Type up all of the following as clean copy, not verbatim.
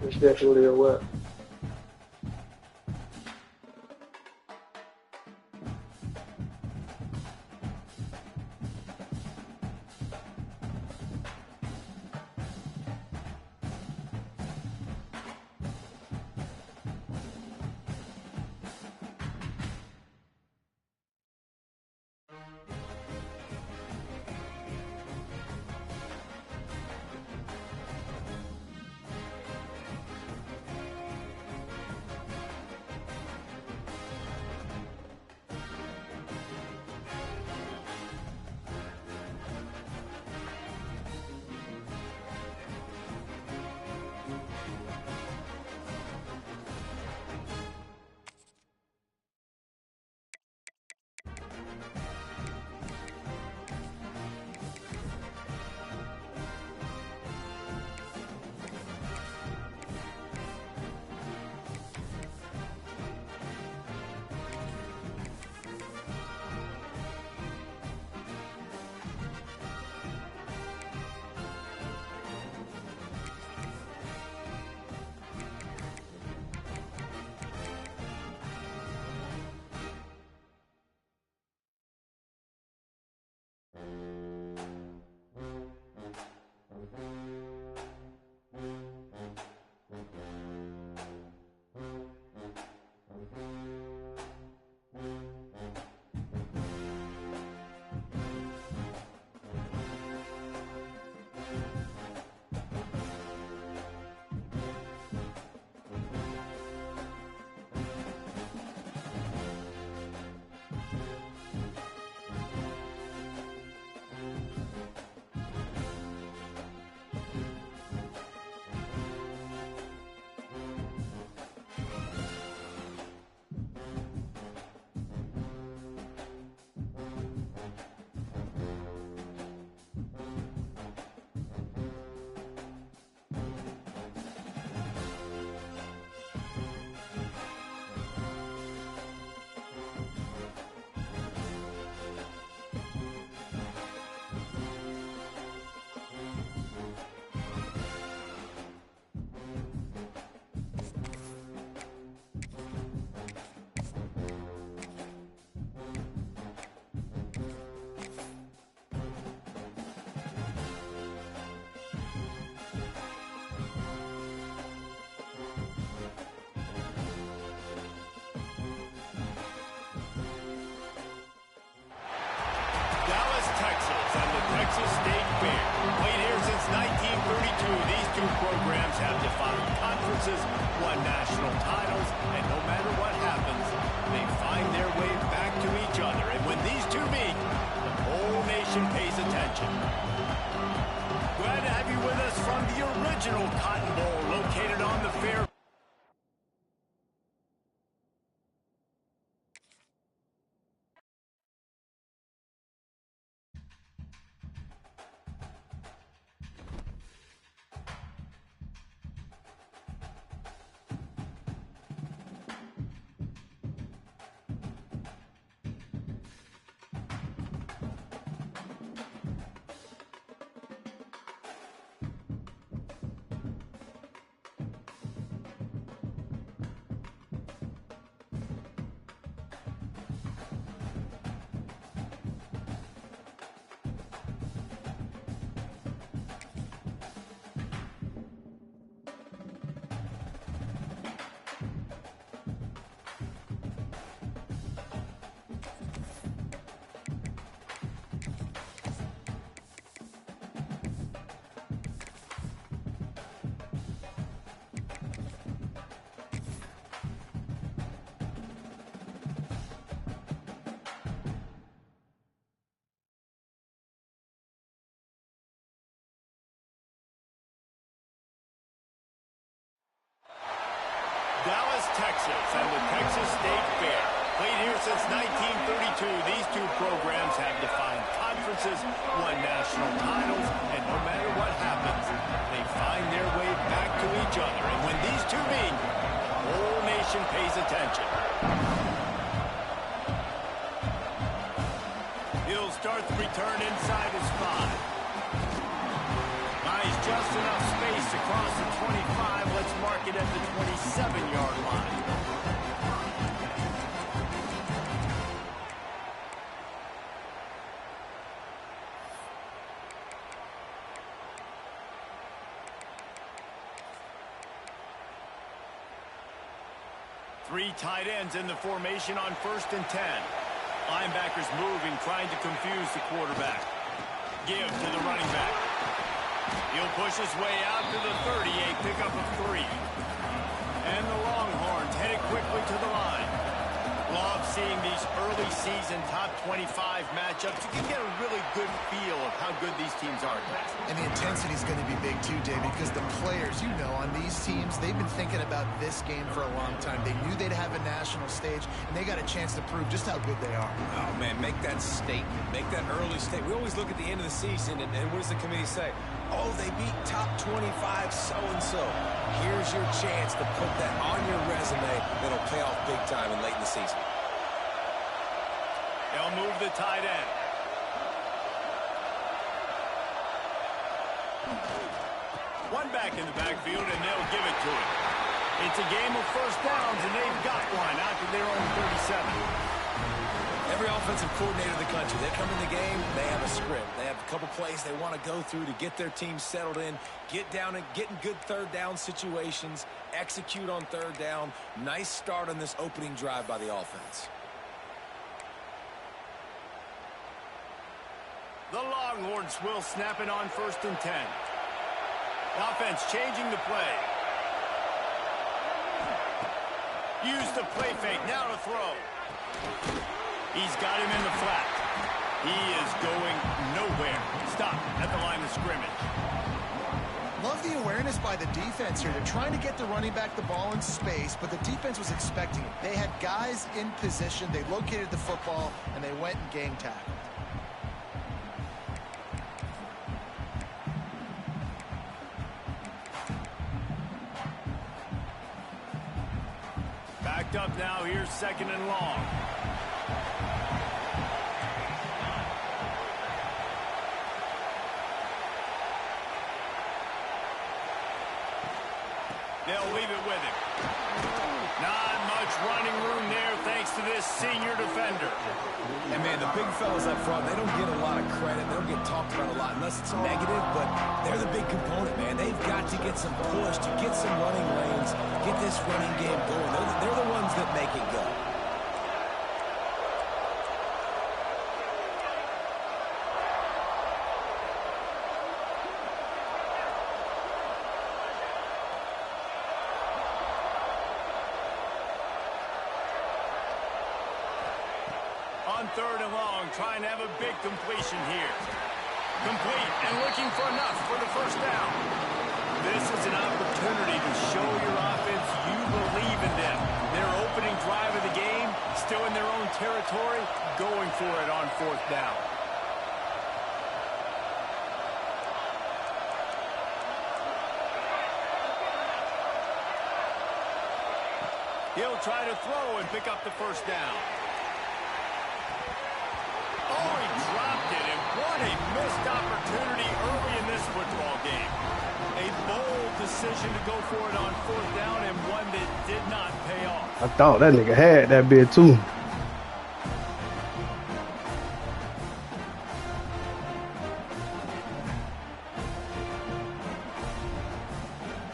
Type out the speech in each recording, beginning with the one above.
مش ده شغل هو. Texas and the Texas State Fair. Played here since 1932, these two programs have defined conferences, won national titles, and no matter what happens, they find their way back to each other. And when these two meet, the whole nation pays attention. Glad to have you with us from the original Cotton Bowl located on the fair. Dallas, Texas, and the Texas State Fair. Played here since 1932, these two programs have defined conferences, won national titles, and no matter what happens, they find their way back to each other. And when these two meet, the whole nation pays attention. He'll start start the return inside his 5. Nice, just enough space across the 25. Let's mark it at the 27-yard line. Three tight ends in the formation on 1st and 10. Linebackers moving, trying to confuse the quarterback. Give to the running back. He'll push his way out to the 38, pickup of 3. And the Longhorns headed quickly to the line. Love seeing these early season top 25 matchups. You can get a really good feel of how good these teams are. And the intensity is going to be big too, Dave, because the players, you know, on these teams, they've been thinking about this game for a long time. They knew they'd have a national stage, and they got a chance to prove just how good they are. Oh, man, make that statement. Make that early statement. We always look at the end of the season, and what does the committee say? Oh, they beat top 25 so-and-so. Here's your chance to put that on your resume that'll pay off big time and late in the season. They'll move the tight end. One back in the backfield, and they'll give it to him. It's a game of first downs, and they've got one out to their own 37. Every offensive coordinator in the country, they come in the game, they have a script. They have a couple plays they want to go through to get their team settled in, get down and get in good third down situations, execute on third down. Nice start on this opening drive by the offense. The Longhorns will snap it on 1st and 10. Offense changing the play. Use the play fake, now to throw. He's got him in the flat. He is going nowhere. Stop at the line of scrimmage. Love the awareness by the defense here. They're trying to get the running back the ball in space, but the defense was expecting it. They had guys in position. They located the football, and they went and gang tackled. Backed up now. Here's 2nd and long. They'll leave it with him. Not much running room there thanks to this senior defender. And, man, the big fellas up front, they don't get a lot of credit. They don't get talked about a lot unless it's negative, but they're the big component, man. They've got to get some push, to get some running lanes, get this running game going. They're the ones that make it go. On 3rd and long, trying to have a big completion here. Complete and looking for enough for the 1st down. This is an opportunity to show your offense you believe in them. Their opening drive of the game, still in their own territory, going for it on 4th down. He'll try to throw and pick up the 1st down. Oh, he dropped it, and what a missed opportunity early in this football game. A bold decision to go for it on 4th down, and one that did not pay off. I thought that nigga had that bit too.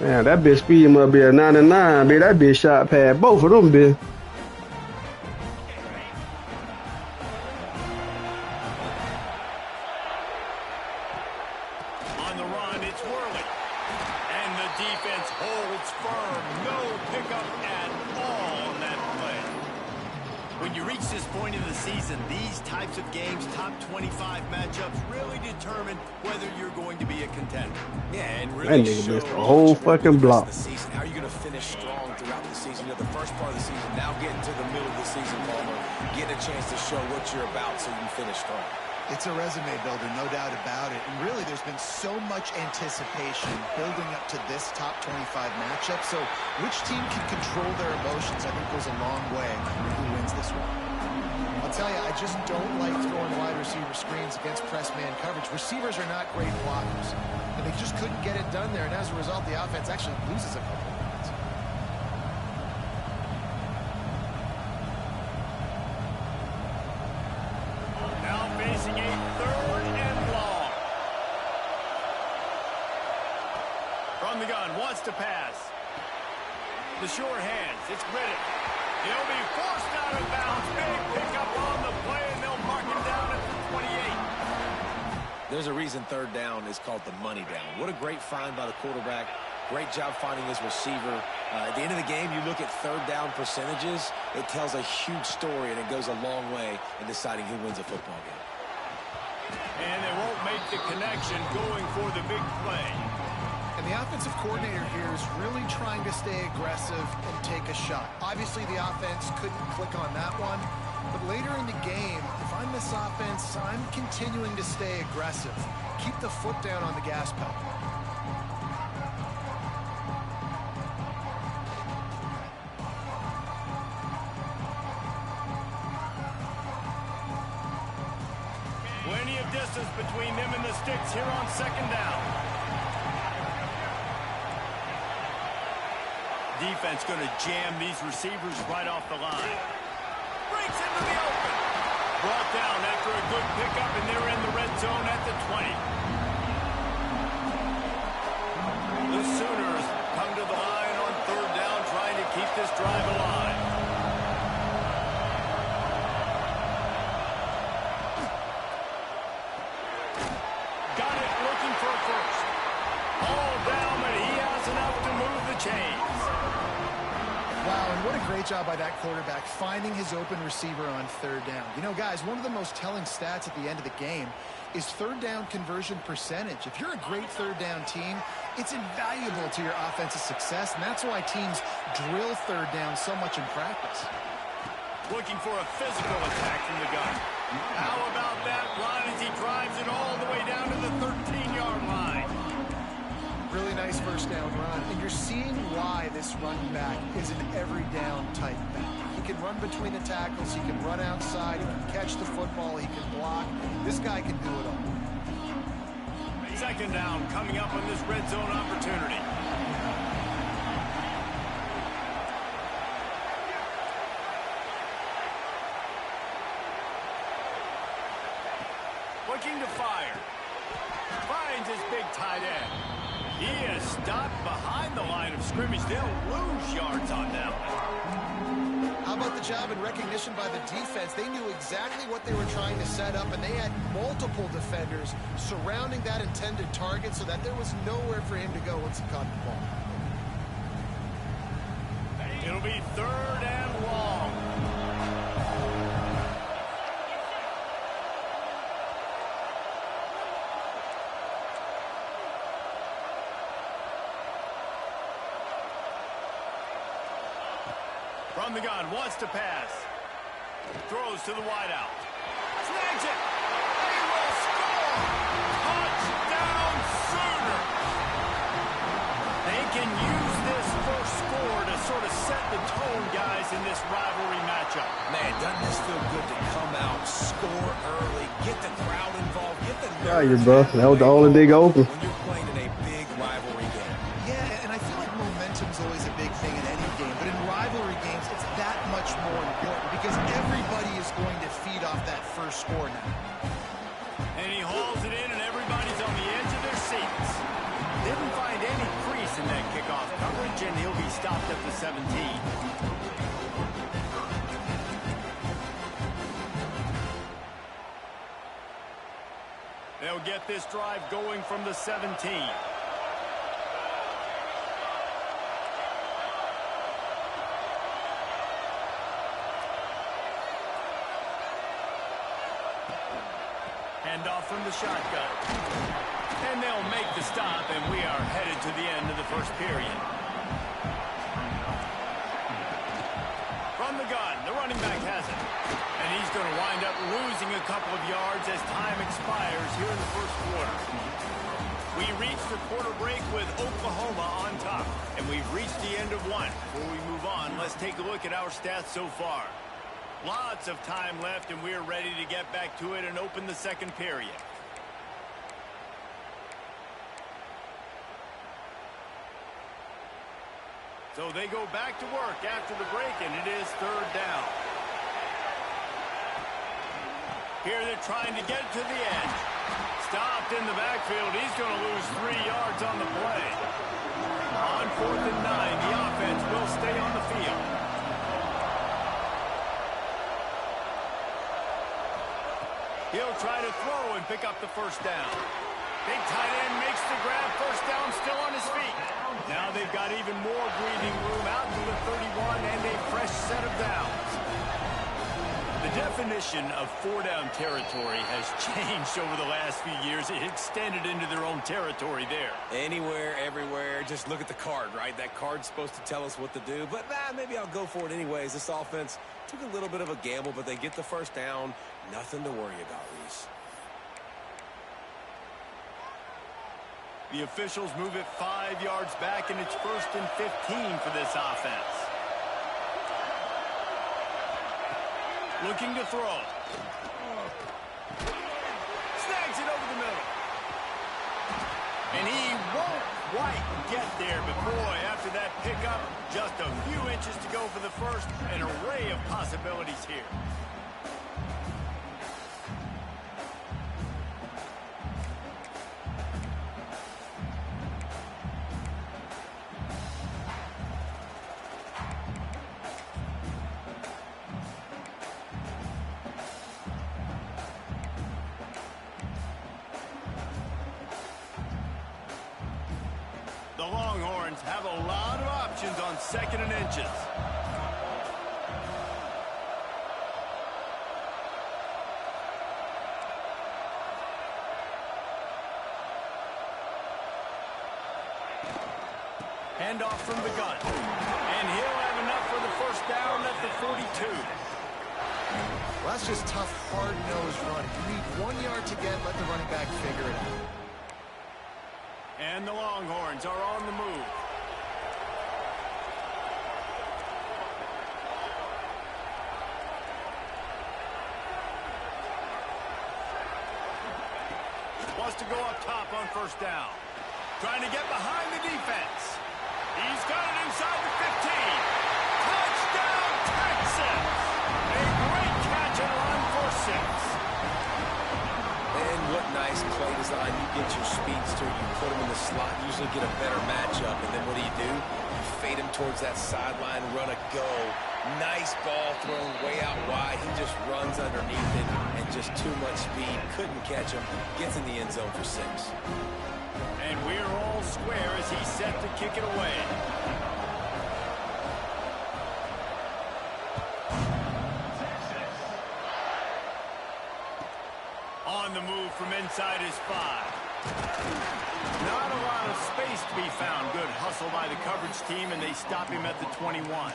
Man, that bitch speed must be a 99, bitch. That bitch shot past both of them, bitch. On the run, it's Worley. And the defense holds firm. No pickup at all on that play. When you reach this point in the season, these types of games, top 25 matchups, really determine whether you're going to be a contender. Yeah, and really that nigga missed the whole fucking block. How are you going to finish strong throughout the season? You know, the first part of the season, now getting to the middle of the season, Palmer, getting a chance to show what you're about so you can finish strong. It's a resume builder, no doubt about it. And really, there's been so much anticipation building up to this top 25 matchup. So which team can control their emotions, I think, goes a long way in who wins this one. I'll tell you, I just don't like throwing wide receiver screens against press man coverage. Receivers are not great blockers, and they just couldn't get it done there. And as a result, the offense actually loses a couple of points. Now facing a 3rd and long. From the gun, wants to pass. The sure hands, it's Riddick. He'll be forced out of bounds. Big pickup on the play, and they'll mark him down at the 28. There's a reason 3rd down is called the money down. What a great find by the quarterback. Great job finding his receiver. At the end of the game, you look at 3rd down percentages. It tells a huge story, and it goes a long way in deciding who wins a football game. And they won't make the connection going for the big play. And the offensive coordinator here is really trying to stay aggressive and take a shot. Obviously, the offense couldn't click on that one. But later in the game, if I'm this offense, I'm continuing to stay aggressive. Keep the foot down on the gas pedal. Plenty of distance between them and the sticks here on 2nd down. Defense going to jam these receivers right off the line. Breaks into the open. Brought down after a good pickup, and they're in the red zone at the 20. The Sooners come to the line on 3rd down, trying to keep this drive alive. Got it, looking for a first. All down, but he has enough to move the chains. Wow, and what a great job by that quarterback finding his open receiver on 3rd down. You know, guys, one of the most telling stats at the end of the game is 3rd down conversion percentage. If you're a great 3rd down team, it's invaluable to your offensive success, and that's why teams drill 3rd down so much in practice. Looking for a physical attack from the gun. How about that run as he drives it all the way down to the 13-yard line? Really nice 1st down run, and you're seeing why this running back is an every down type back. He can run between the tackles, he can run outside, he can catch the football, he can block. This guy can do it all. 2nd down coming up on this red zone opportunity. Looking to fire. Finds his big tight end. He is stopped behind the line of scrimmage. They'll lose yards on that one. How about the job and recognition by the defense? They knew exactly what they were trying to set up, and they had multiple defenders surrounding that intended target so that there was nowhere for him to go once he caught the ball. It'll be 3rd and long. From the gun, wants to pass. Throws to the wideout. Snags it. They will score. Touchdown Sooners. They can use this first score to sort of set the tone, guys, in this rivalry matchup. Man, doesn't this feel good to come out, score early, get the crowd involved, get the Yeah, you bro. That was the only dig open. when you're playing in a big rivalry game. Yeah, and I feel like momentum's always a big thing in any game, but in rivalry games, it's that much more important because everybody is going to feed off that first score now. And he hauls it in, and everybody's on the edge of their seats. Didn't find any crease in that kickoff coverage, and he'll be stopped at the 17. They'll get this drive going from the 17. Handoff from the shotgun. And they'll make the stop, and we are headed to the end of the first period. From the gun, the running back has it. And he's going to wind up losing a couple of yards as time expires here in the first quarter. We reached the quarter break with Oklahoma on top, and we've reached the end of one. Before we move on, let's take a look at our stats so far. Lots of time left, and we're ready to get back to it and open the second period. So they go back to work after the break, and it is third down. Here they're trying to get to the edge. Stopped in the backfield. He's going to lose 3 yards on the play. On 4th and 9, the offense will stay on the field. He'll try to throw and pick up the first down. Big tight end makes the grab. First down, still on his feet. Now they've got even more breathing room out to the 31 and a fresh set of downs. The definition of 4-down territory has changed over the last few years. It extended into their own territory there. Anywhere, everywhere. Just look at the card, right? That card's supposed to tell us what to do. But maybe I'll go for it anyways. This offense took a little bit of a gamble, but they get the first down. Nothing to worry about, Reese. The officials move it 5 yards back, and it's 1st and 15 for this offense. Looking to throw. Snags it over the middle. And he won't quite get there, but boy, after that pickup, just a few inches to go for the first. An array of possibilities here. The Longhorns have a lot of options on 2nd and inches. Handoff from the gun. And he'll have enough for the first down at the 42. Well, that's just tough, hard-nosed running. You need 1 yard to get, let the running back figure it out. And the Longhorns are on the move. Wants to go up top on first down. Trying to get behind the defense. He's got it inside the 15. Touchdown, Texans! A great catch and run for 6. And what nice play design. You get your speedster, you put him in the slot, usually get a better matchup, and then what do? You fade him towards that sideline, run a go. Nice ball thrown way out wide. He just runs underneath it, and just too much speed. Couldn't catch him. Gets in the end zone for 6. And we're all square as he's set to kick it away. On the move from inside his 5. Not a lot of space to be found. Good hustle by the coverage team, and they stop him at the 21.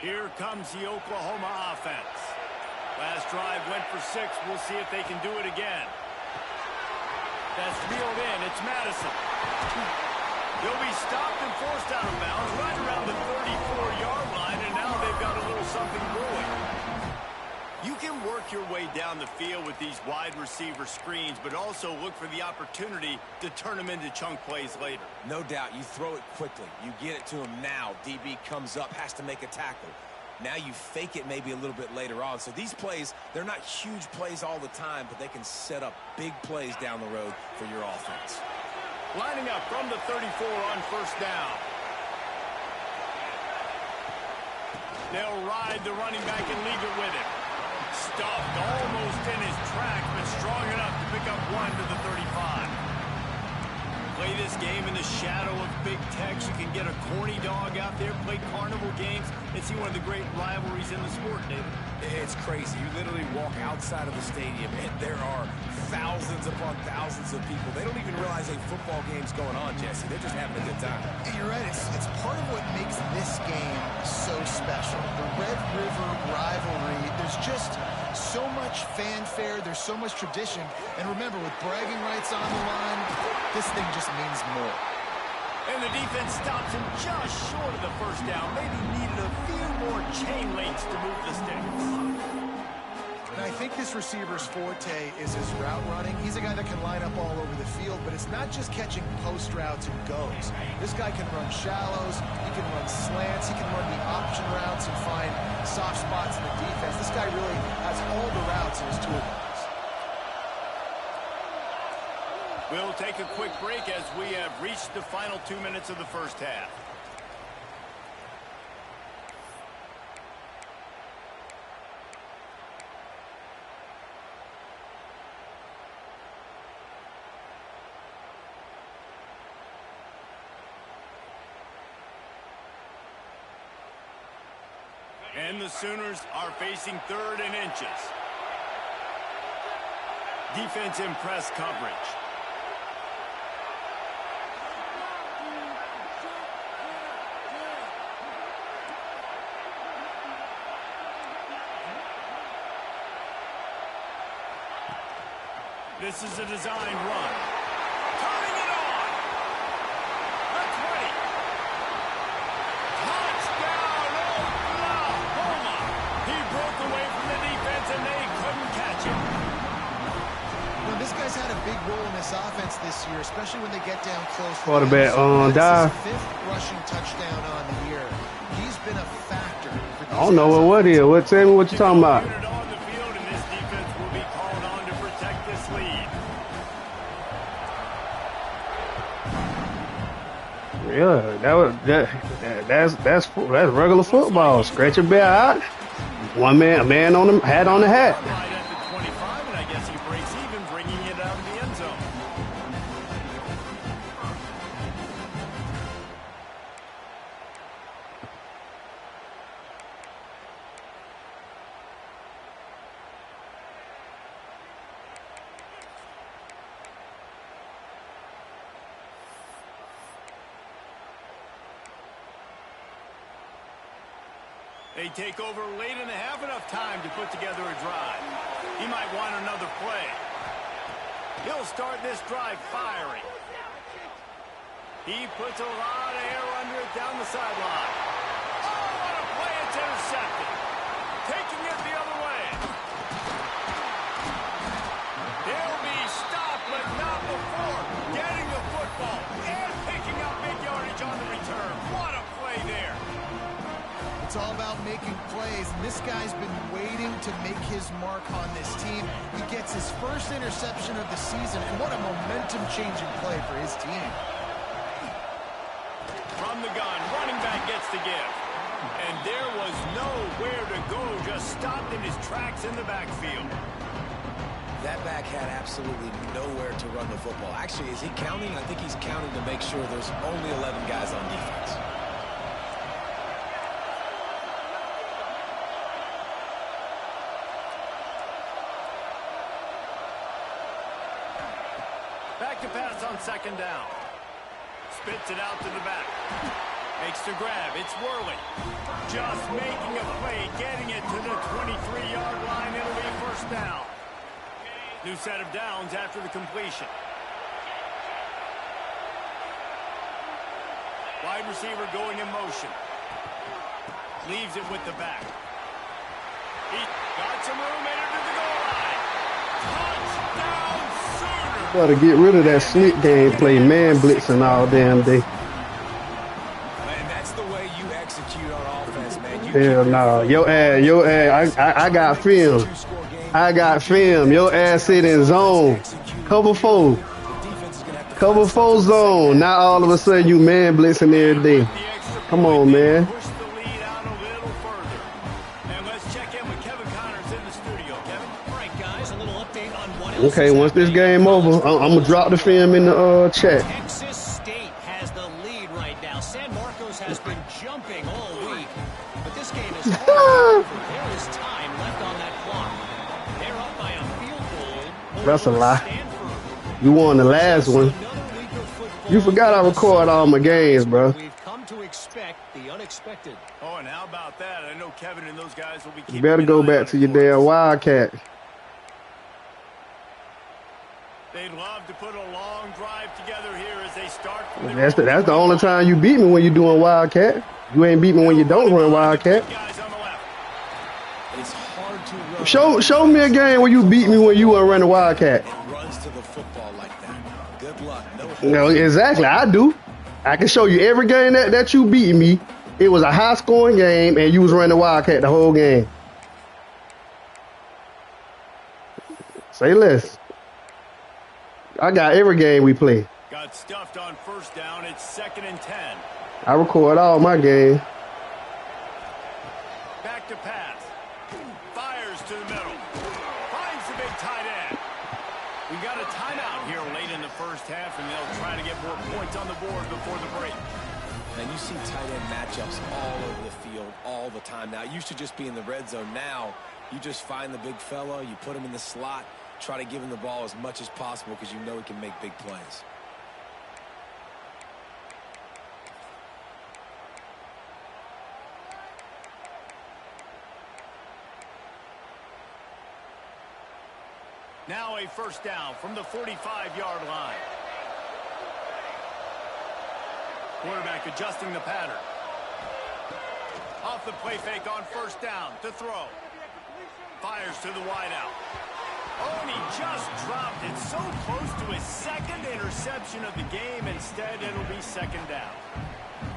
Here comes the Oklahoma offense. Last drive went for 6. We'll see if they can do it again. That's reeled in. It's Madison. They'll be stopped and forced out of bounds right around the 34-yard line, and now they've got a little something brewing. You can work your way down the field with these wide receiver screens, but also look for the opportunity to turn them into chunk plays later. No doubt. You throw it quickly. You get it to him now. DB comes up, has to make a tackle. Now you fake it maybe a little bit later on. So these plays, they're not huge plays all the time, but they can set up big plays down the road for your offense. Lining up from the 34 on first down. They'll ride the running back and leave it with him. Stuffed almost in his track, but strong enough to pick up 1 to the 35. Play this game in the shadow of Big Tex. You can get a corny dog out there, play carnival games, and see one of the great rivalries in the sport, David. It's crazy. You literally walk outside of the stadium, and there are thousands upon thousands of people. They don't even realize a football game's going on, Jesse. They're just having a good time. You're right. It's part of what makes this game so special. The Red River rivalry, there's just so much fanfare. There's so much tradition. And remember, with bragging rights on the line, this thing just means more. And the defense stops him just short of the first down. Maybe needed a few more chain links to move the sticks. And I think this receiver's forte is his route running. He's a guy that can line up all over the field, but it's not just catching post routes and goes. This guy can run shallows, he can run slants, he can run the option routes and find soft spots in the defense. This guy really has all the routes in his toolbox. We'll take a quick break as we have reached the final 2 minutes of the first half. And the Sooners are facing 3rd and inches. Defense in press coverage. This is a design run. Turning it on. The 20. Touchdown, Oklahoma. He broke away from the defense and they couldn't catch him. Well, this guy's had a big role in this offense this year, especially when they get down close. Quarterback on This dive. is his 5th rushing touchdown on the year. He's been a factor. For these I don't know what is. What? Tell me what you're talking about. Unit on the field, and this defense will be called on to protect this lead. Yeah, that's regular football. Stretch your bear out. One man, a man on the hat on the hat. Right at the 25, and I guess he breaks even, bringing it out of the end zone. They take over late in the half, enough time to put together a drive. He might want another play. He'll start this drive firing. He puts a lot of air under it down the sideline. Oh, what a play. It's intercepted. Taking it the other way. He'll be stopped, but not before getting the football and picking up big yardage on the return. What a play there. It's all about making plays, and this guy's been waiting to make his mark on this team. He gets his first interception of the season, and what a momentum-changing play for his team. From the gun, running back gets the give. And there was nowhere to go, just stopped in his tracks in the backfield. That back had absolutely nowhere to run the football. Actually, is he counting? I think he's counting to make sure there's only 11 guys on defense. Back to pass on 2nd down. Spits it out to the back. Makes the grab. It's Worley. Just making a play, getting it to the 23-yard line. It'll be 1st down. New set of downs after the completion. Wide receiver going in motion. Leaves it with the back. He got some room into the goal line. Touchdown, Sooners. Got to get rid of that slick gameplay, man blitzing all damn day. Man, that's the way you execute on offense, man. Hell no. Your ass, I got film. I got film. Your ass sit in zone. Cover 4. Cover 4 zone. Now all of a sudden you man blitzing every day. Come on, man. Push the lead out a little further. And let's check in with Kevin Connors in the studio. Kevin? All right, guys, a little update on what Okay, once this game over, I'm going to drop the film in the chat. Texas San Marcos has been jumping all week, but this game is hard. There is time left on that clock. They're up by a field goal. That's a lie. Stanford. You won the last one. Another week of football. You forgot I record all my games, bro. We've come to expect the unexpected. Oh, and how about that? I know Kevin and those guys will be keeping You better an go eye back on to your the damn course. Wildcat. They'd love to put a long drive together here as they start. That's the only time you beat me when you're doing Wildcat. You ain't beat me when you don't run Wildcat. Guys on the left. It's hard to run. Show me a game where you beat me when you weren't running Wildcat. And runs to the football like that. Good luck. No, exactly. I do. I can show you every game that you beat me. It was a high-scoring game, and you was running Wildcat the whole game. Say less. I got every game we play. Got stuffed on first down. It's 2nd and 10. I record all my games. Back to pass. Fires to the middle. Finds the big tight end. We got a timeout here late in the first half, and they'll try to get more points on the board before the break. And you see tight end matchups all over the field all the time. Now, it used to just be in the red zone. Now, you just find the big fella, you put him in the slot, try to give him the ball as much as possible because you know he can make big plays. Now a first down from the 45-yard line. Quarterback adjusting the pattern. Off the play fake on first down to throw. Fires to the wideout. Oh, and he just dropped it so close to his second interception of the game. Instead, it'll be 2nd down.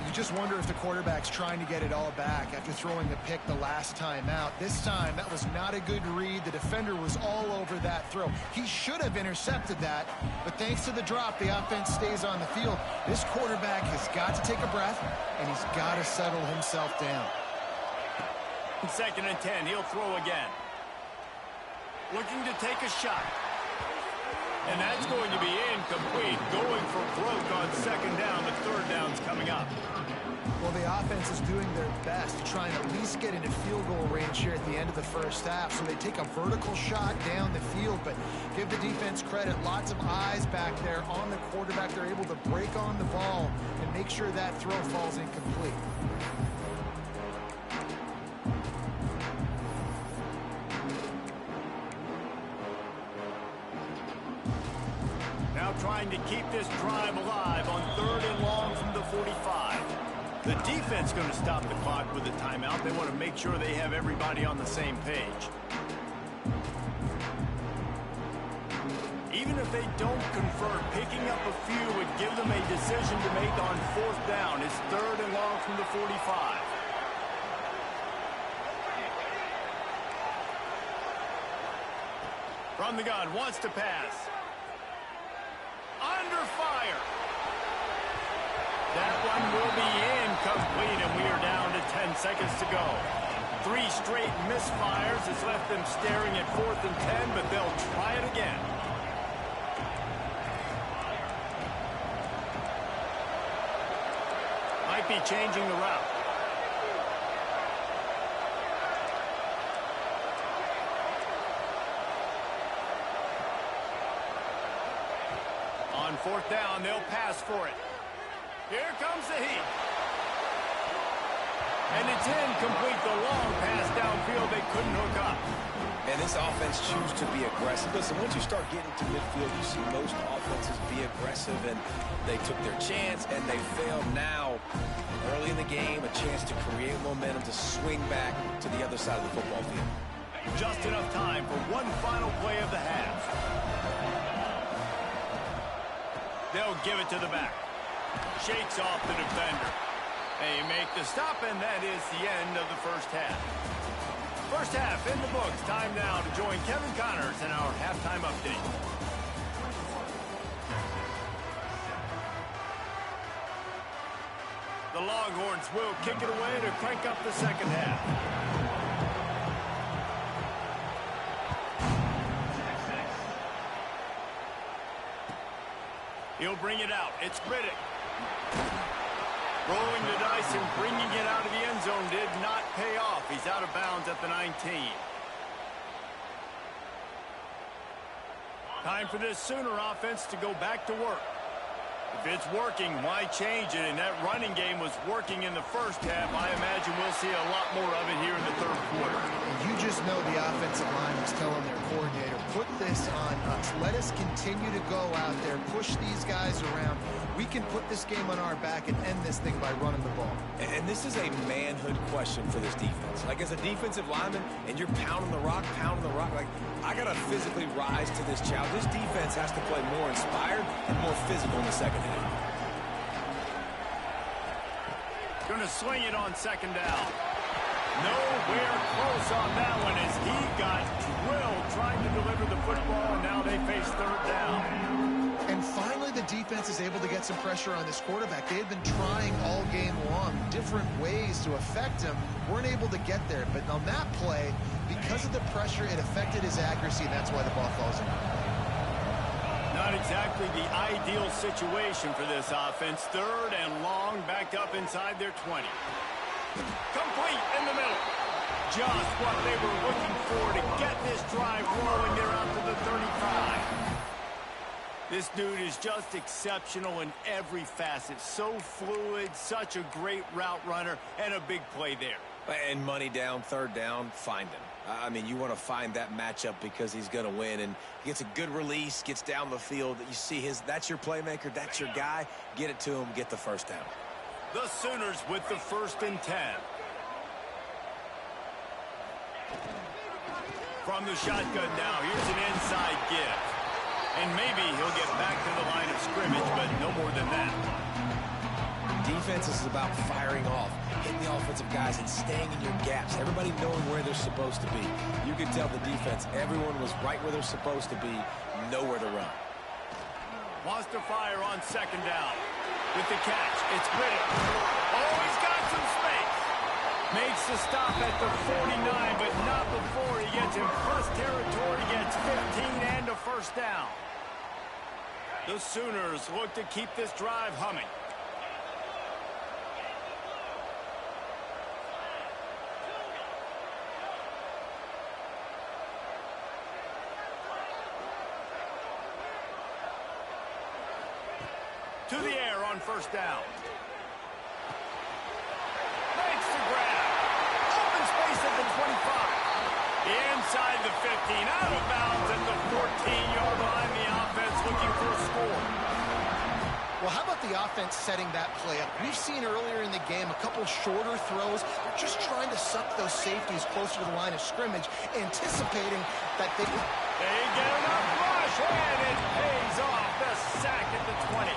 You just wonder if the quarterback's trying to get it all back after throwing the pick the last time out. This time, that was not a good read. The defender was all over that throw. He should have intercepted that, but thanks to the drop, the offense stays on the field. This quarterback has got to take a breath, and he's got to settle himself down. 2nd and 10, he'll throw again. Looking to take a shot. And that's going to be incomplete. Going for broke on 2nd down. The 3rd down's coming up. Well, the offense is doing their best to try and at least get into field goal range here at the end of the first half. So they take a vertical shot down the field, but give the defense credit. Lots of eyes back there on the quarterback. They're able to break on the ball and make sure that throw falls incomplete. Now trying to keep this drive alive on 3rd and long from the 45. The defense going to stop the clock with a timeout. They want to make sure they have everybody on the same page. Even if they don't convert, picking up a few would give them a decision to make on 4th down. It's 3rd and long from the 45. From the gun, wants to pass. Under fire. That one will be incomplete, and we are down to 10 seconds to go. 3 straight misfires has left them staring at 4th and 10, but they'll try it again. Might be changing the route. On 4th down, they'll pass for it. Here comes the heat. And it's incomplete. The long pass downfield, they couldn't hook up. And this offense chooses to be aggressive. Listen, once you start getting to midfield, you see most offenses be aggressive, and they took their chance, and they failed. Now, early in the game, a chance to create momentum, to swing back to the other side of the football field. Just enough time for one final play of the half. They'll give it to the back. Shakes off the defender. They make the stop, and that is the end of the first half. First half in the books. Time now to join Kevin Connors in our halftime update. The Longhorns will kick it away to crank up the second half. He'll bring it out. It's Riddick. Rolling the dice and bringing it out of the end zone did not pay off. He's out of bounds at the 19. Time for this Sooner offense to go back to work. If it's working, why change it? And that running game was working in the first half. I imagine we'll see a lot more of it here in the third quarter. You just know the offensive line was telling their coordinator, put this on us. Let us continue to go out there, push these guys around. We can put this game on our back and end this thing by running the ball. And this is a manhood question for this defense. Like, as a defensive lineman, and you're pounding the rock, like, I got to physically rise to this challenge. This defense has to play more inspired and more physical in the second half. Going to swing it on second down. Nowhere close on that one as he got drilled trying to deliver the football, and now they face third down. And finally, the defense is able to get some pressure on this quarterback. They had been trying all game long, different ways to affect him. Weren't able to get there. But on that play, because of the pressure, it affected his accuracy, and that's why the ball falls in. Not exactly the ideal situation for this offense. Third and long, backed up inside their 20. Complete in the middle. Just what they were looking for to get this drive rolling. They're out to the 35. This dude is just exceptional in every facet. So fluid, such a great route runner, and a big play there. And money down, third down, find him. I mean, you want to find that matchup because he's going to win. And he gets a good release, gets down the field. You see that's your playmaker, that's your guy. Get it to him, get the first down. The Sooners with the 1st and 10. From the shotgun now, here's an inside give. And maybe he'll get back to the line of scrimmage, but no more than that. Defense is about firing off, hitting the offensive guys, and staying in your gaps. Everybody knowing where they're supposed to be. You could tell the defense, everyone was right where they're supposed to be, nowhere to run. Wants to fire on second down. With the catch, it's Riddick. Oh, he's got some space. Makes the stop at the 49, but not before he gets in plus territory, gets 15 and a first down. The Sooners look to keep this drive humming. To the air on first down. Makes the grab. Open space at the 25. Inside the 15. Out of bounds at the 14-yard line. The offense looking for a score. Well, how about the offense setting that play up? We've seen earlier in the game a couple shorter throws. They're just trying to suck those safeties closer to the line of scrimmage, anticipating that they get enough rush, and it pays off. The sack at the 20.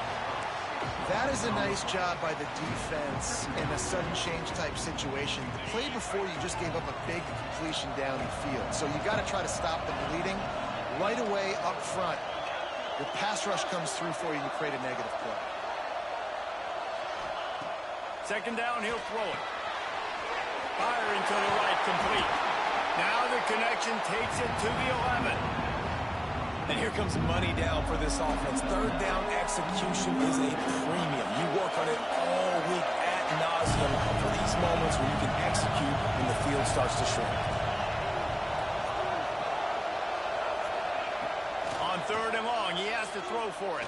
That is a nice job by the defense in a sudden change type situation. The play before, you just gave up a big completion down the field. So you got to try to stop the bleeding right away up front. Your pass rush comes through for you and you create a negative play. Second down, he'll throw it. Firing to the right, complete. Now the connection takes it to the 11. And here comes money down for this offense. Third down execution is a premium. You work on it all week ad nauseum for these moments where you can execute when the field starts to shrink. On third and long, he has to throw for it.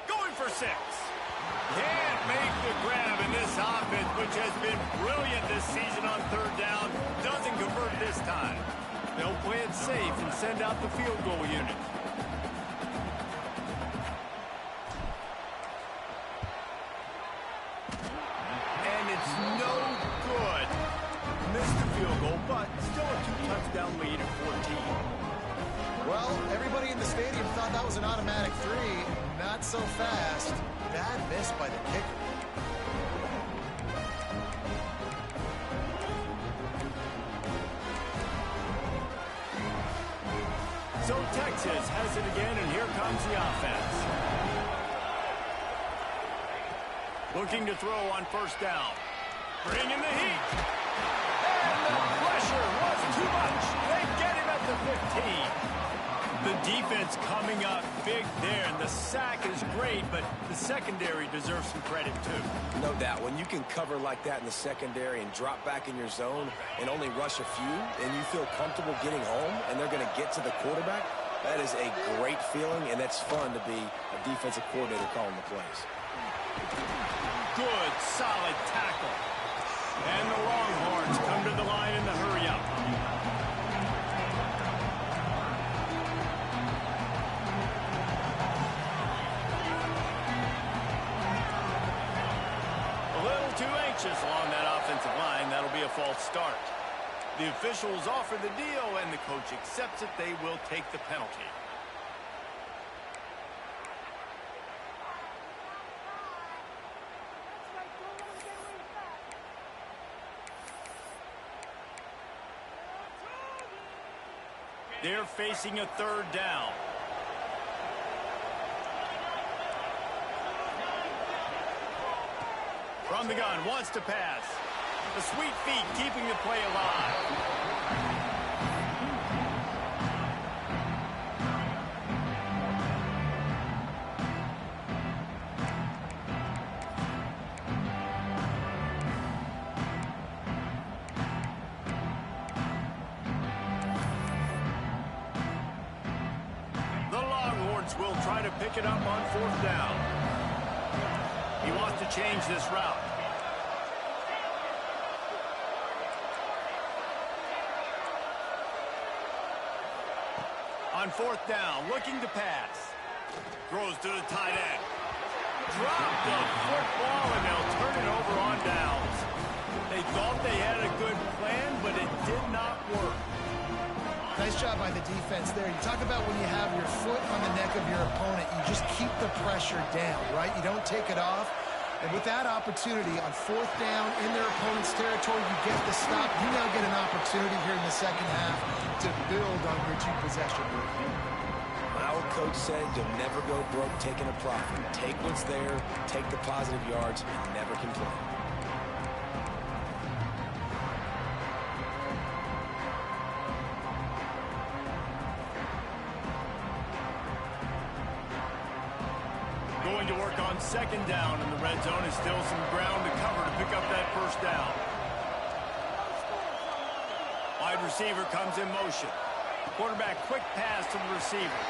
Going for 6. Can't make the grab in this offense, which has been brilliant this season on third down. Doesn't convert this time. They'll play it safe and send out the field goal unit. But still a 2-touchdown lead at 14. Well, everybody in the stadium thought that was an automatic 3. Not so fast. Bad miss by the kicker. So Texas has it again, and here comes the offense. Looking to throw on first down. Bringing the heat. And the pressure was too much. They get him at the 15. The defense coming up big there, and the sack is great, but the secondary deserves some credit too. No doubt. When you can cover like that in the secondary and drop back in your zone and only rush a few, and you feel comfortable getting home, and they're going to get to the quarterback, that is a great feeling, and that's fun to be a defensive coordinator calling the plays. Good, solid tackle. And the Longhorns come to the line in the hurry-up. Too anxious along that offensive line. That'll be a false start. The officials offer the deal, and the coach accepts it. They will take the penalty. They're facing a third down. From the gun, wants to pass. The sweet feet keeping the play alive. The Longhorns will try to pick it up on fourth down. He wants to change this route. On fourth down, looking to pass. Throws to the tight end. Drop the football, and they'll turn it over on downs. They thought they had a good plan, but it did not work. Nice job by the defense there. You talk about when you have your foot on the neck of your opponent, you just keep the pressure down, right? You don't take it off. And with that opportunity on fourth down in their opponent's territory, you get the stop. You now get an opportunity here in the second half to build on your two-possession lead. My old coach said you'll never go broke taking a profit. Take what's there, take the positive yards, and never complain. Going to work on second down in the red zone. Is still some ground to cover to pick up that first down. Wide receiver comes in motion. Quarterback quick pass to the receiver.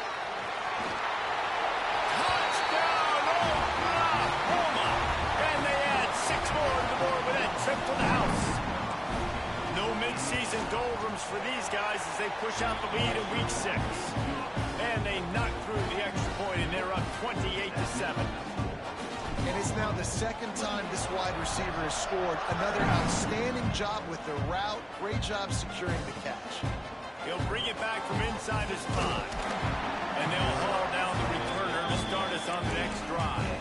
Touchdown, Oklahoma! And they add 6 more to the board with that trip to the house. No midseason doldrums for these guys as they push out the lead in week 6. And they knock through the extra point, and they're up 28-7. And it's now the second time this wide receiver has scored. Another outstanding job with the route. Great job securing the catch. He'll bring it back from inside his 5. And they'll haul down the returner to start us on the next drive.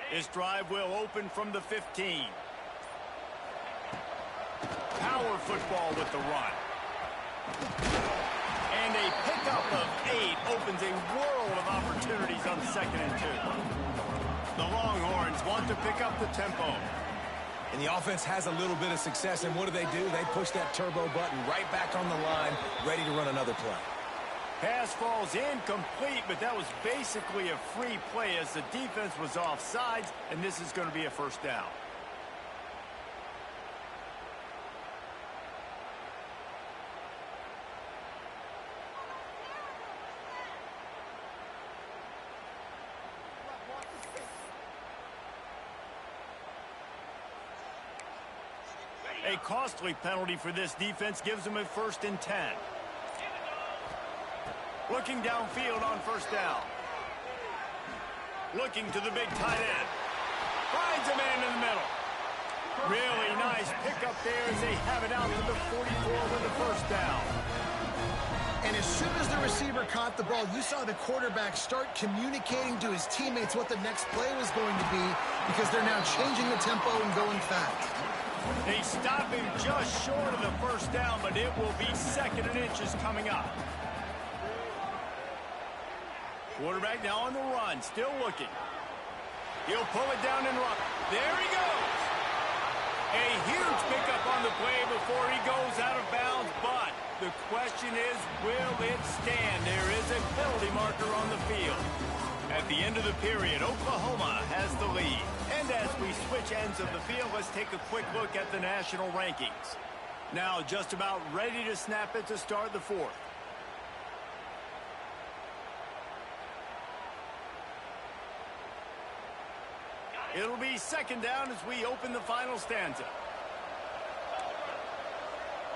This drive will open from the 15. Power football with the run. And a pickup of 8 opens a world of opportunities on 2nd and 2. The Longhorns want to pick up the tempo. And the offense has a little bit of success, and what do? They push that turbo button right back on the line, ready to run another play. Pass falls incomplete, but that was basically a free play as the defense was offsides, and this is going to be a first down. A costly penalty for this defense gives them a 1st and 10. Looking downfield on first down. Looking to the big tight end. Finds a man in the middle. Really nice pickup there as they have it out to the 44 with the first down. And as soon as the receiver caught the ball, you saw the quarterback start communicating to his teammates what the next play was going to be because they're now changing the tempo and going fast. They stop him just short of the first down, but it will be 2nd and inches coming up. Quarterback now on the run, still looking. He'll pull it down and run. There he goes. A huge pickup on the play before he goes out of bounds, but the question is, will it stand? There is a penalty marker on the field. At the end of the period, Oklahoma has the lead. And as we switch ends of the field, let's take a quick look at the national rankings. Now just about ready to snap it to start the 4th. It'll be 2nd down as we open the final stanza.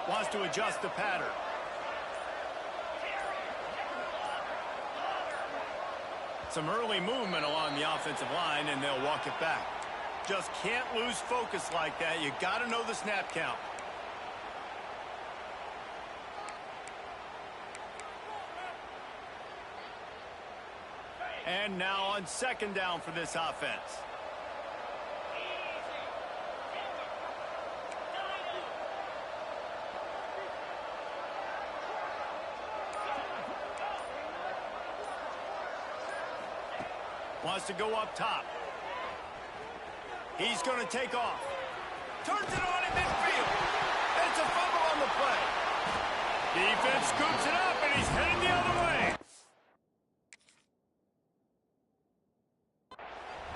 Wants to adjust the pattern. Some early movement along the offensive line, and they'll walk it back. Just can't lose focus like that. You got to know the snap count. And now on 2nd down for this offense. Wants to go up top. He's going to take off. Turns it on in midfield. It's a fumble on the play. Defense scoops it up, and he's heading the other way.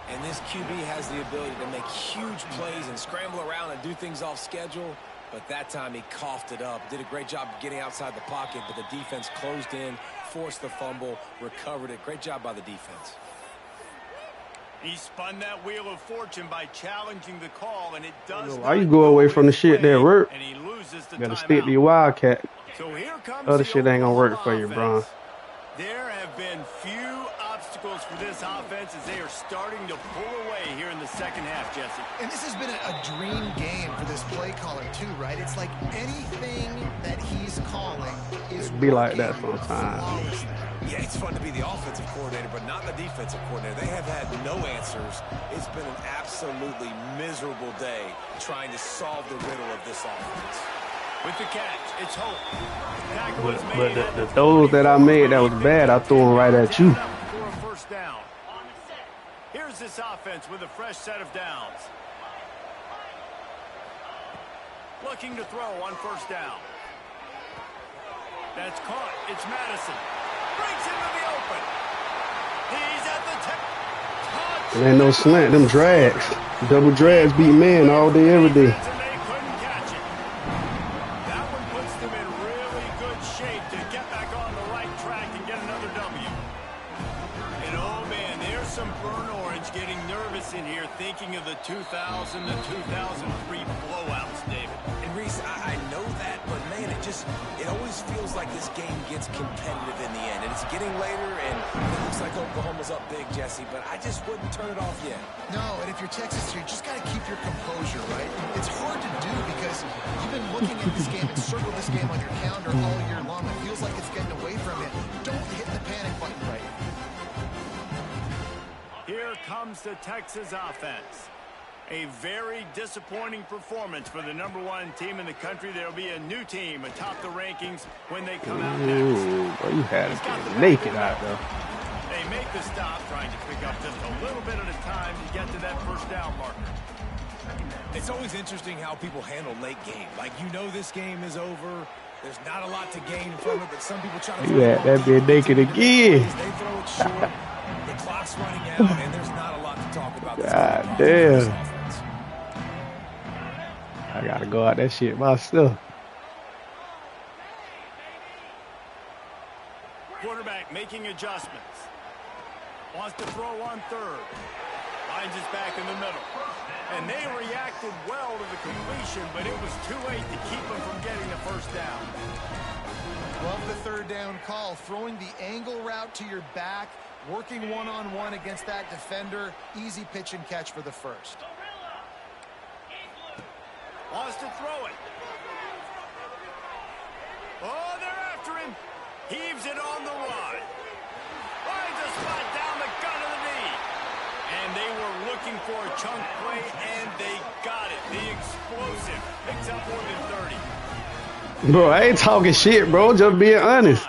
And this QB has the ability to make huge plays and scramble around and do things off schedule. But that time he coughed it up. Did a great job of getting outside the pocket, but the defense closed in, forced the fumble, recovered it. Great job by the defense. He spun that wheel of fortune by challenging the call, and it does. Why you go away from the shit that work? And he loses the You gotta stick to your Wildcat. So here comes Other shit ain't gonna work for you, Bron. There have been few obstacles for this offense as they are starting to pull away here in the 2nd half, Jesse. And this has been a dream game for this play caller too, right? It's like anything that he's calling is It be like that sometimes. Yeah, it's fun to be the offensive coordinator, but not the defensive coordinator. They have had no answers. It's been an absolutely miserable day trying to solve the riddle of this offense. With the catch, it's Hope. But the throws that I made that was bad, I threw them right at you. For a 1st down. Here's this offense with a fresh set of downs. Looking to throw on 1st down. That's caught. It's Madison. Brings him to the open. He's at the tip. It ain't no slant. Them drags. Double drags beat man all day, every day. And they couldn't catch it. That one puts them in really good shape to get back on the right track and get another W. And oh man, there's some burnt orange getting nervous in here, thinking of the 2000 to 2003 blowouts, David. And Reese, I know that, but man, it always feels like this game gets competitive in the end. And it's getting later, and it looks like Oklahoma's up big, Jesse, but I just wouldn't turn it off yet. No, and if you're Texas, you just got to keep your composure, right? It's hard to do because you've been looking at this game and circled this game on your calendar all year long. It feels like it's getting away from you. Don't hit the panic button right now. Here comes the Texas offense. A very disappointing performance for the #1 team in the country. There'll be a new team atop the rankings when they come out next. Ooh, boy, you had to be naked out there. They make the stop, trying to pick up just a little bit at a time to get to that 1st down marker. It's always interesting how people handle late game. Like, you know this game is over. There's not a lot to gain from it, but some people try to... You had that bit naked again. They throw it short. The clock's running out, and there's not a lot to talk about. God damn. I gotta go out that shit myself. Quarterback making adjustments. Wants to throw on 3rd. Finds his back in the middle. And they reacted well to the completion, but it was too late to keep them from getting the 1st down. Love the 3rd down call. Throwing the angle route to your back, working one-on-one against that defender. Easy pitch and catch for the 1st. Wants to throw it. Oh, they're after him. Heaves it on the run. Finds a spot down the gut of the knee. And they were looking for a chunk play, and they got it. The explosive picks up more than 30. Bro, I ain't talking shit, bro. Just being honest.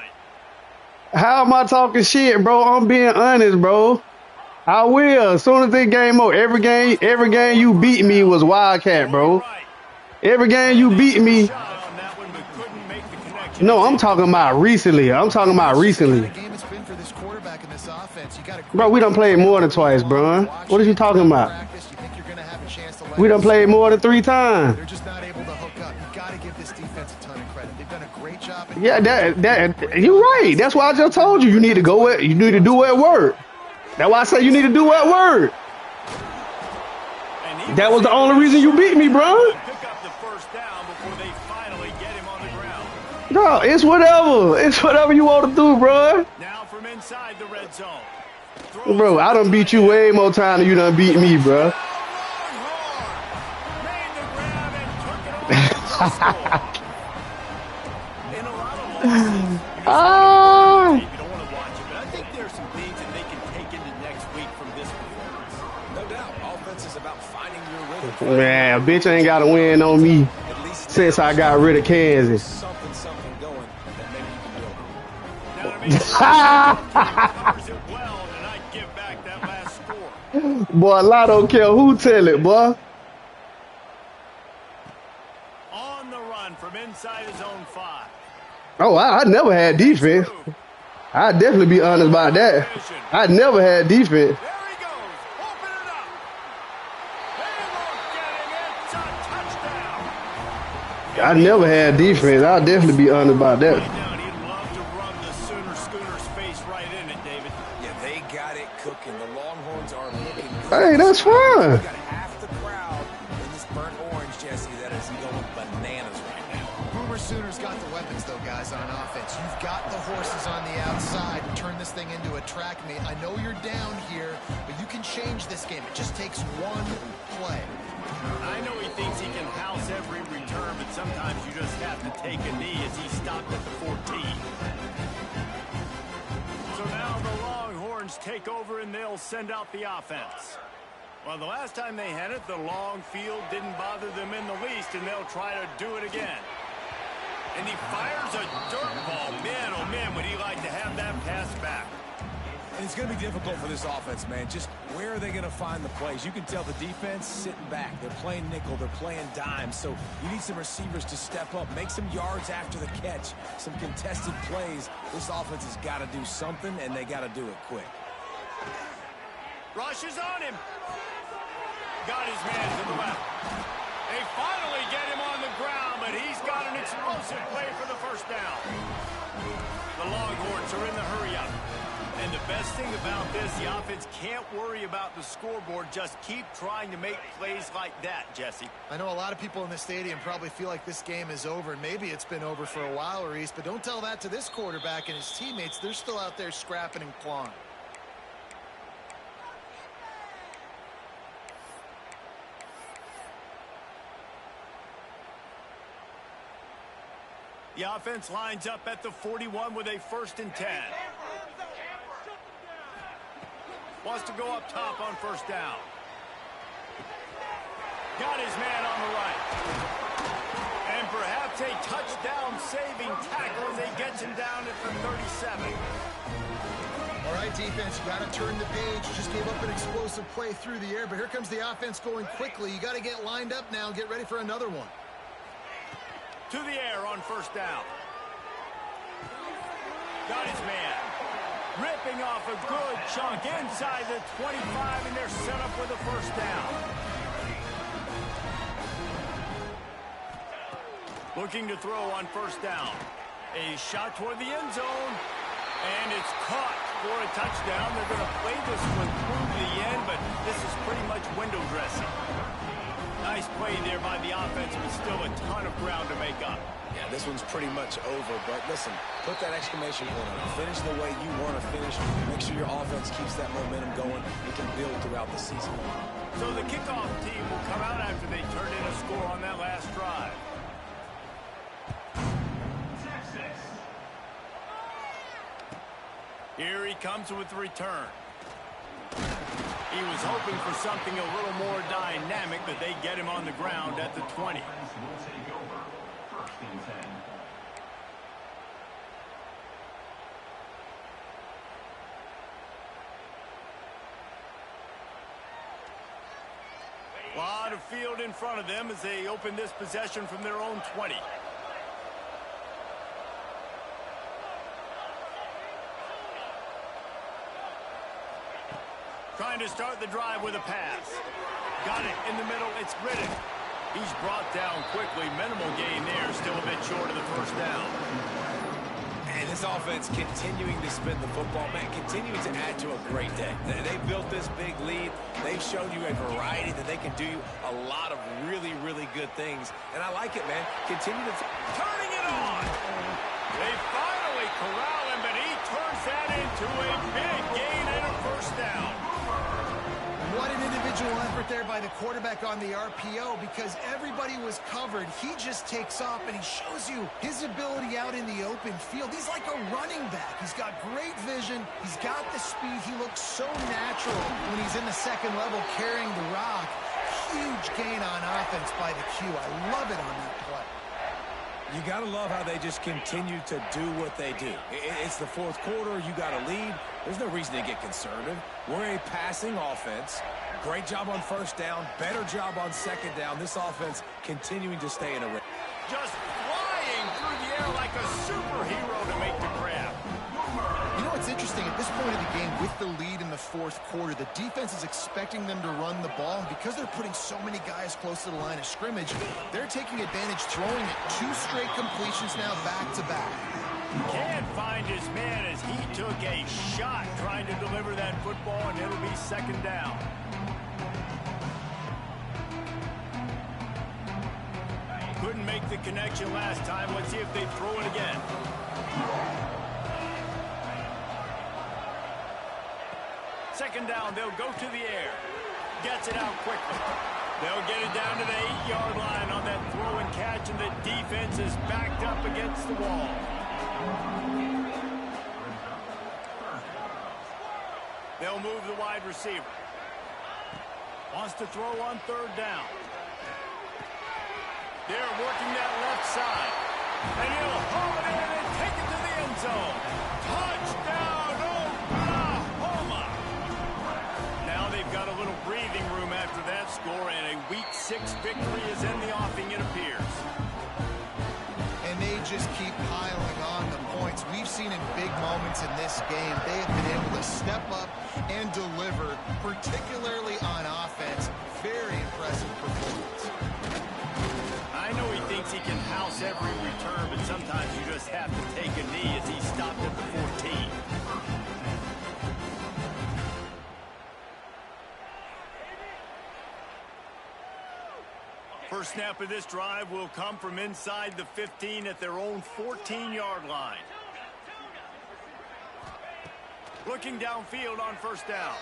How am I talking shit, bro? I'm being honest, bro. I will. As soon as this game over, every game you beat me was Wildcat, bro. Every game you beat me. No, I'm talking about recently. I'm talking about recently. Bro, we done played more than twice, bro. What are you talking about? We done played more than 3 times. They're just not able to hook up. You got to give this defense a ton of credit. They've done a great job. Yeah, that you're right. That's why I just told you. You need to go at. You need to do at work. That's why I say you need to do at work. That was the only reason you beat me, bro. No, it's whatever. It's whatever you want to do, bro. Now from inside the red zone. Bro, I done beat you way more time than you done beat me, bro. Ah. You don't want to watch it, but I think there's some things that they can take into next week from this performance. No doubt. Offense is about finding your rhythm. Man, bitch ain't got to win on me since I got rid of Kansas. Something going that maybe you can build on. Covers it well, and I'd give back that last score. Boy, I don't care who tell it, boy. On the run from inside his own 5. Oh, I never had defense. I'd definitely be honest about that. I never had defense. There he goes. Open it up. They won't get him. It's a touchdown. I never had defense. I'll definitely be honest about that. Right down. He'd love to rub the Schooner's face right in it, David. Yeah, they got it cooking. The Longhorns are looking good. Hey, that's fine. We got half the crowd in this burnt orange, Jesse, that is going bananas right now. Boomer Sooners got the weapons, though, guys, on offense. You've got the horses on the outside to turn this thing into a track meet. I know you're down here, but you can change this game. It just takes one play. I know he thinks he can house every return, but sometimes you just have to take a knee as he stopped at the 14. So now the Longhorns take over and they'll send out the offense. Well, the last time they had it, the long field didn't bother them in the least, and they'll try to do it again. And he fires a dirt ball. Man, oh man, would he like to have that pass back. And it's going to be difficult for this offense, man. Just where are they going to find the plays? You can tell the defense sitting back. They're playing nickel. They're playing dime. So you need some receivers to step up, make some yards after the catch, some contested plays. This offense has got to do something, and they got to do it quick. Rush is on him. Got his man to the left. They finally get him on the ground, but he's got an explosive play for the first down. The Longhorns are in the hurry-up. And the best thing about this, the offense can't worry about the scoreboard. Just keep trying to make plays like that, Jesse. I know a lot of people in the stadium probably feel like this game is over, and maybe it's been over for a while, Reese, but don't tell that to this quarterback and his teammates. They're still out there scrapping and clawing. The offense lines up at the 41 with a 1st and 10. Wants to go up top on first down. Got his man on the right. And perhaps a touchdown-saving tackle as he gets him down at the 37. All right, defense, you got to turn the page. You just gave up an explosive play through the air, but here comes the offense going quickly. You got to get lined up now and get ready for another one. To the air on first down. Got his man. Ripping off a good chunk inside the 25, and they're set up with a first down. Looking to throw on first down. A shot toward the end zone, and it's caught for a touchdown. They're going to play this one through the end, but this is pretty much window dressing. Nice play there by the offense, but still a ton of ground to make up. Yeah, this one's pretty much over, but listen, put that exclamation point on it. Finish the way you want to finish. Make sure your offense keeps that momentum going and can build throughout the season. So the kickoff team will come out after they turn in a score on that last drive. Here he comes with the return. He was hoping for something a little more dynamic, but they get him on the ground at the 20. A lot of field in front of them as they open this possession from their own 20. Trying to start the drive with a pass. Got it in the middle. It's Riddick. He's brought down quickly. Minimal gain there. Still a bit short of the first down. And this offense continuing to spin the football, man, continuing to add to a great day. They built this big lead. They've shown you a variety that they can do a lot of really, really good things. And I like it, man. Continue to turning it on. They finally corral him, but he turns that into a big gain and a first down. What an individual effort there by the quarterback on the RPO, because everybody was covered. He just takes off, and he shows you his ability out in the open field. He's like a running back. He's got great vision. He's got the speed. He looks so natural when he's in the second level carrying the rock. Huge gain on offense by the Q. I love it on that play. You got to love how they just continue to do what they do. It's the fourth quarter. You got a lead. There's no reason to get conservative. We're a passing offense. Great job on first down. Better job on second down. This offense continuing to stay in a race. Just flying through the air like a superhero to make the grab. You know what's interesting? At this point of the game, with the lead in the fourth quarter, the defense is expecting them to run the ball. And because they're putting so many guys close to the line of scrimmage, they're taking advantage, throwing it 2 straight completions now back-to-back. Can't find his man as he took a shot trying to deliver that football, and it'll be second down. Couldn't make the connection last time. Let's see if they throw it again. Second down, they'll go to the air. Gets it out quickly. They'll get it down to the 8-yard line on that throw and catch, and the defense is backed up against the wall. They'll move the wide receiver. Wants to throw on third down. They're working that left side. And he'll haul it in and take it to the end zone. Touchdown, Oklahoma! Now they've got a little breathing room after that score, and a Week 6 victory is in the offing, it appears. And they just keep piling on the points. We've seen in big moments in this game, they have been able to step up and deliver, particularly on offense. Very impressive performance. I know he thinks he can house every return, but sometimes you just have to take a knee as he stopped at the 14. First snap of this drive will come from inside the 15 at their own 14-yard line. Looking downfield on first down.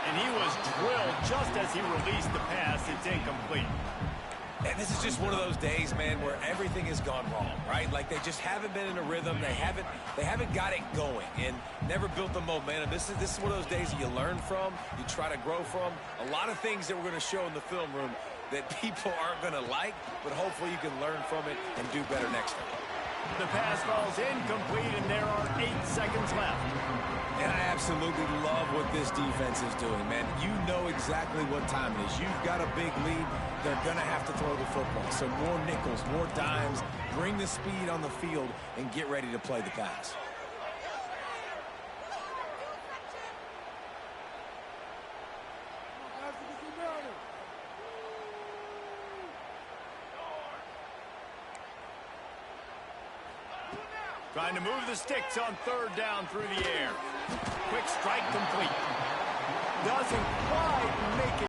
And he was drilled just as he released the pass. It's incomplete. And this is just one of those days, man, where everything has gone wrong, right? Like they just haven't been in a rhythm. They haven't got it going and never built the momentum. This is one of those days that you learn from, you try to grow from. A lot of things that we're going to show in the film room that people aren't going to like, but hopefully you can learn from it and do better next time. The pass falls incomplete, and there are 8 seconds left. And I absolutely love what this defense is doing, man. You know exactly what time it is. You've got a big lead. They're going to have to throw the football. So more nickels, more dimes, bring the speed on the field, and get ready to play the pass. Trying to move the sticks on third down through the air. Quick strike complete. Doesn't quite make it.